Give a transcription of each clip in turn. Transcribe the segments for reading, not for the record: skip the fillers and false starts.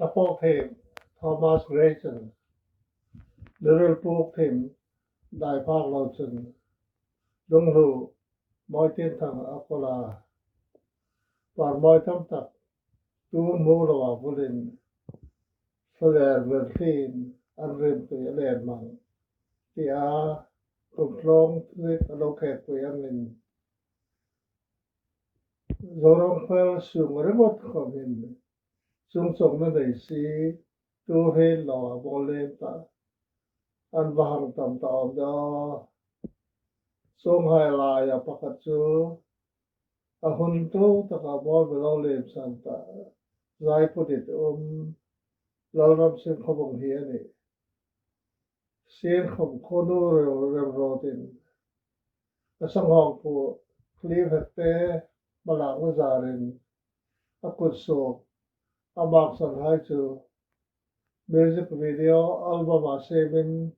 Tapok thêm Thomas Grayson, Little Puk thêm Đại Park Lawson, Dung Lu, mọi tiên thằng Akola, và mọi thâm tập, tu mô là vô linh, phơi vườn phim, ăn rìm tùy đèn mặn, thì cùng long tùy lô kẹt tùy ăn linh, zorong phơi sung ribot của mình, sung sung nó đầy xí, tu hên lò vô lên ta, ăn vàng tầm tầm đó, sung hai lại à pakat chú, hun tu ta cả bol về lâu lên santa, giải phụ dit lâu năm sinh không bằng hiền này, sinh không khôn rồi rồi tin, sang hong phụ clip hette malang uzarin, akut so, amak san hai chú, music video album asemin,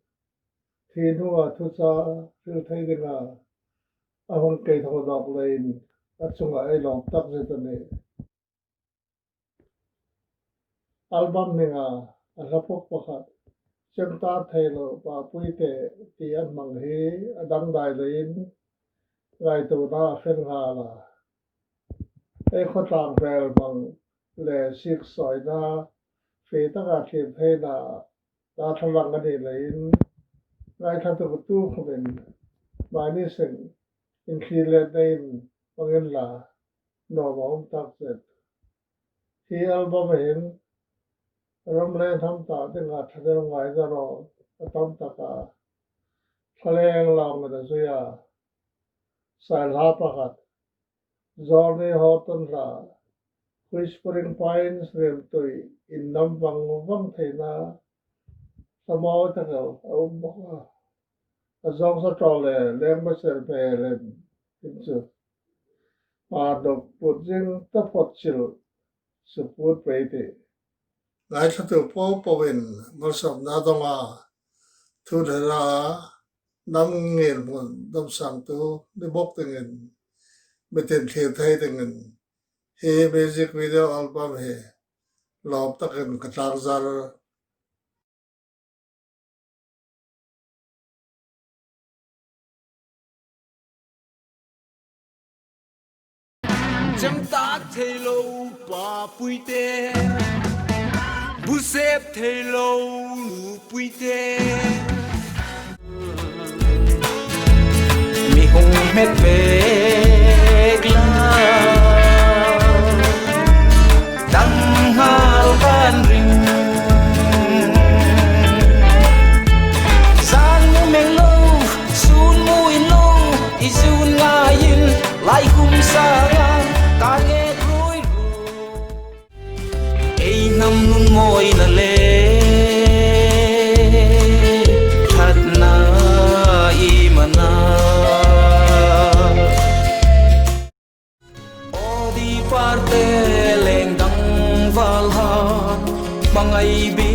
thiên hua thu sa phiêu thấy cái nào, ahon cây thằng đọc lên, chung ai lòng tắc gì tên này, album này lapok pakat, chân ta thấy lo và quý tệ tiền mang hi, đăng đại lên, ngay từ na khen hà là, khó tàng về bằng lệ siết sỏi na, phi tất cả thiệp hay là tham vọng cái này lên, ngay tham tự tu của mình, mà như sinh, in khi lên đây bằng yên là nó bóng tắc dệt, khi album hiện râm lên thăm ta tiếng ngặt theo ngoài ra rồi thăm ta cả thằng lòng người ta suy sai lá pakat Johnny Horton ra Whispering Pines rem tui in nam vang thế na samo ta cầu zong sa trole lem ba ser pe lem insu mà độc bút riêng ta phật chịu sự phút pe te lại cho tôi po vin một số na dong thu thế là năm nghìn một năm sang tu đi bốc tiền bên tiền thiệp thay tiền he music video album he lop takin katang zar chẳng ta thấy lâu bà bụi tê bu xếp thấy lâu nụ bụi tê mi hùng mét về la đăng hal ban ring san mu meng lâu sun mu in lâu izun nga yin lai kum sa ta nghe rối ei nam nun ngồi na le thật na imana o di parte leng dang valhan mangai bi